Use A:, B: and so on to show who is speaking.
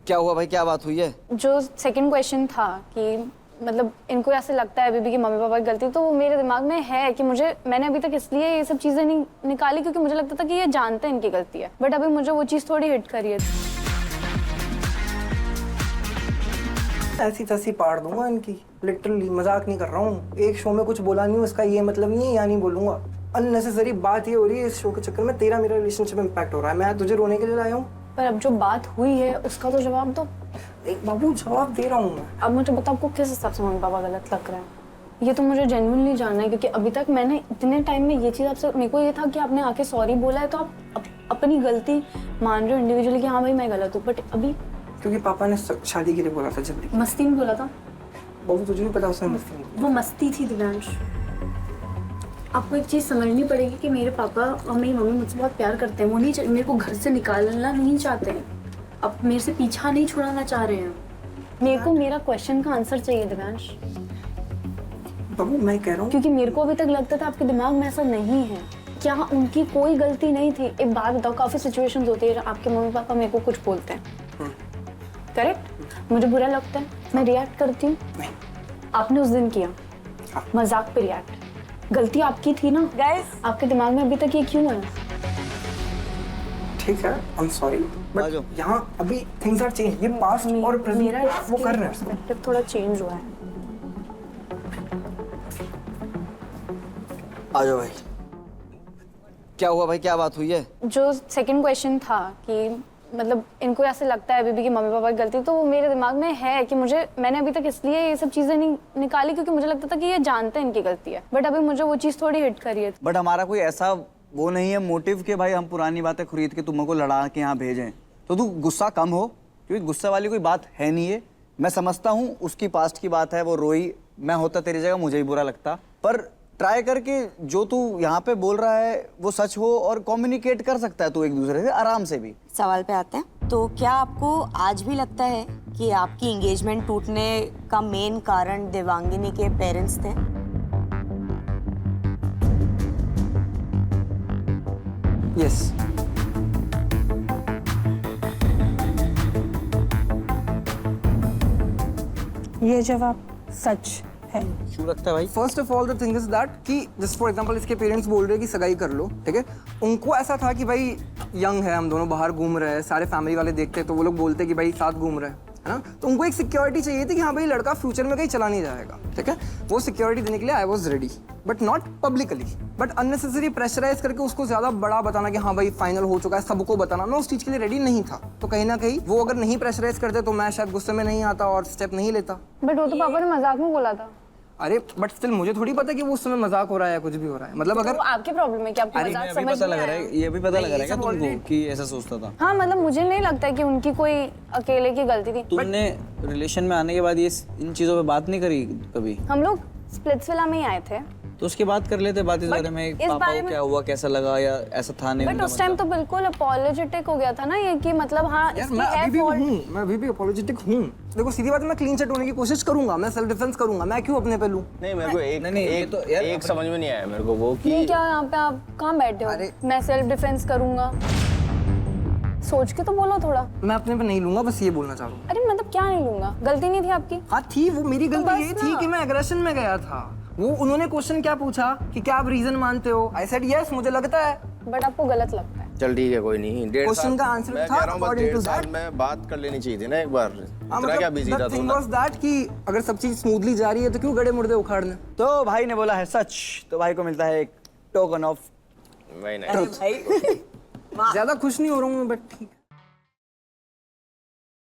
A: क्या हुआ भाई, क्या बात हुई है?
B: जो सेकंड क्वेश्चन था कि मतलब इनको ऐसे लगता है बीबी की मम्मी पापा की गलती, तो वो मेरे दिमाग में है कि मैंने अभी तक इसलिए ये सब चीजें नहीं निकाली क्योंकि मुझे लगता था कि ये जानते हैं इनकी गलती है, बट अभी मुझे वो चीज थोड़ी हिट करी है।
C: ऐसी तैसी पाड़ दूंगा इनकी, लिटरली मजाक नहीं कर रहा हूँ। एक शो में कुछ बोला नहीं हूँ, इसका ये मतलब नहीं है या नहीं बोलूंगा। अननेसेसरी बात ये हो रही है, इस शो के चक्कर में तेरा मेरा रिलेशनशिप इम्पैक्ट हो रहा है। मैं तुझे रोने के लिए लाया हूँ?
B: पर अब जो बात हुई है उसका तो जवाब दो।
C: एक बाबू जवाब दे रहा हूँ मैं।
B: अब मुझे बताओ आपको किस हिसाब से मम्मी पापा गलत लग रहे हैं, ये तो मुझे जेन्युइनली जानना है, क्योंकि अभी तक मैंने इतने टाइम में ये चीज़ आपसे, मेरे को ये था कि आपने आके सॉरी बोला है तो आप अपनी गलती मान रहे हो इंडिविजुअली कि हाँ भाई मैं गलत हूँ, बट अभी
C: क्योंकि पापा ने शादी के लिए बोला था जल्दी।
B: मस्ती में बोला था
C: बाबू, तुझे नहीं पता उसने मस्ती नहीं।
B: वो मस्ती थी दिव्यांश। आपको एक चीज़ समझनी पड़ेगी कि मेरे पापा और मेरी मम्मी मुझसे बहुत प्यार करते हैं, वो नहीं मेरे को घर से निकालना नहीं चाहते हैं, अब मेरे से पीछा नहीं छुड़ाना चाह रहे हैं। मेरे को मेरा क्वेश्चन का आंसर चाहिए दिव्यांश।
C: बाबू मैं कह रहा हूँ,
B: क्योंकि मेरे को अभी तक लगता था आपके दिमाग में ऐसा नहीं है। क्या उनकी कोई गलती नहीं थी? एक बात बताओ, काफी सिचुएशंस होती है आपके मम्मी पापा मेरे को कुछ बोलते हैं, करेक्ट, मुझे बुरा लगता है, मैं रिएक्ट करती हूँ।
C: नहीं
B: आपने उस दिन किया मजाक पे रिएक्ट, गलती आपकी थी ना गाइस। आपके दिमाग में अभी तक ये क्यों है?
C: ठीक है, आई एम सॉरी, बट यहाँ अभी थिंग्स आर चेंज। ये पास्ट और
B: मेरा
C: प्रेजेंट वो कर रहे हैं।
B: पर्सपेक्टिव थोड़ा चेंज हुआ है।
A: आ जाओ भाई। क्या हुआ भाई, क्या बात हुई है?
B: जो सेकंड क्वेश्चन था कि मतलब इनको ऐसे लगता है बीबी की मम्मी पापा की गलती, तो वो मेरे दिमाग में है कि मैंने अभी तक इसलिए ये सब चीजें नहीं निकाली क्योंकि मुझे लगता था कि ये जानते हैं इनकी गलती है, बट अभी मुझे वो चीज थोड़ी हिट करी है।
A: बट हमारा कोई ऐसा वो नहीं है मोटिव कि भाई हम पुरानी बातें खरीद के तुमको लड़ा के यहाँ भेजें, तो तू गुस्सा कम हो, क्योंकि गुस्सा वाली कोई बात है नहीं है। मैं समझता हूँ उसकी पास्ट की बात है, वो रोई, मैं होता तेरी जगह मुझे ही बुरा लगता, पर ट्राई करके जो तू यहाँ पे बोल रहा है वो सच हो और कम्युनिकेट कर सकता है तू एक दूसरे से आराम से भी।
D: सवाल पे आते हैं, तो क्या आपको आज भी लगता है कि आपकी एंगेजमेंट टूटने का मेन कारण देवांगिनी के पेरेंट्स थे?
C: यस।
E: ये जवाब सच है।
A: क्यों लगता है भाई?
C: First of all the thing is that कि जस्ट फॉर एग्जांपल इसके पेरेंट्स बोल रहे हैं कि सगाई कर लो, ठीक है। उनको ऐसा था कि भाई यंग है, हम दोनों बाहर घूम रहे हैं, सारे फैमिली वाले देखते हैं तो वो लोग बोलते हैं कि भाई साथ घूम रहे हैं, है ना। तो उनको एक सिक्योरिटी चाहिए थी कि हाँ भाई लड़का फ्यूचर में कहीं चला नहीं जाएगा, ठीक है। वो सिक्योरिटी देने के लिए I was ready, but not publicly, but unnecessary pressurise करके उसको ज्यादा बड़ा बताना कि हाँ भाई फाइनल हो चुका है सबको बताना, मैं उस चीज के लिए रेडी नहीं था। तो कहीं ना कहीं वो अगर नहीं प्रेशराइज करते तो मैं शायद गुस्से में नहीं आता और स्टेप नहीं लेता।
B: बट वो तो पापा ने मजाक में बोला था।
C: अरे बट स्टिल मुझे थोड़ी पता कि वो उस समय मजाक हो रहा है या कुछ भी हो रहा है, मतलब अगर
B: तो आपकी प्रॉब्लम है कि आपको मजाक समझ
A: पता लग
B: नहीं
A: रहा
B: आया।
A: है, ये भी पता लग रहा है क्या तुमको कि ऐसा सोचता था?
B: हाँ मतलब मुझे नहीं लगता कि उनकी कोई अकेले की गलती थी।
A: तुमने रिलेशन में आने के बाद ये इन चीजों पे बात नहीं करी कभी?
B: हम लोग स्प्लिट्सविला में ही आए थे,
A: तो उसके बाद कर लेते बात इस बारे में, पापा को क्या हुआ, कैसा लगा, या ऐसा था नहीं?
B: बट उस टाइम तो बिल्कुल अपॉलोजेटिक हो गया था ना ये कि मतलब हाँ
C: यार मैं अभी भी अपॉलोजेटिक हूँ। देखो सीधी बात है, मैं क्लीन चिट होने की कोशिश करूंगा, मैं सेल्फ डिफेंस करूंगा, मैं क्यों अपने पे लूं?
F: नहीं मेरे को एक समझ में नहीं आया मेरे को वो कि
B: नहीं क्या यहाँ पे आप कहाँ बैठे हो? मैं सेल्फ डिफेंस करूंगा, सोच के तो बोलो थोड़ा।
C: मैं अपने पे नहीं लूंगा, बस ये बोलना चाह रहा हूँ।
B: अरे मतलब क्या नहीं लूंगा, गलती नहीं थी आपकी?
C: हाँ थी, वो मेरी गलती
B: बस
C: ये थी कि मैं एग्रेशन में गया था। वो उन्होंने क्वेश्चन क्या पूछा कि क्या आप रीजन मानते हो, आई सेड यस, मुझे लगता है।
B: बट आपको गलत लगता है।
F: चल ठीक है कोई नहीं,
C: क्वेश्चन का आंसर
F: मैं
C: था
F: कह रहा हूँ बस
C: according to
F: 1.5 साल
C: that।
F: में बात कर लेनी चाहिए थी ना एक बार। इतना क्या बिजी था
C: the
F: तू
C: thing
F: ना?
C: was that कि अगर सब चीज स्मूथली जा रही है तो क्यों गड़े मुर्दे उखाड़ने।
A: तो भाई ने बोला है सच, तो भाई को मिलता है एक टोकन ऑफ
F: वही नहीं।
C: ज्यादा खुश नहीं हो रहा हूँ मैं, बट ठीक है।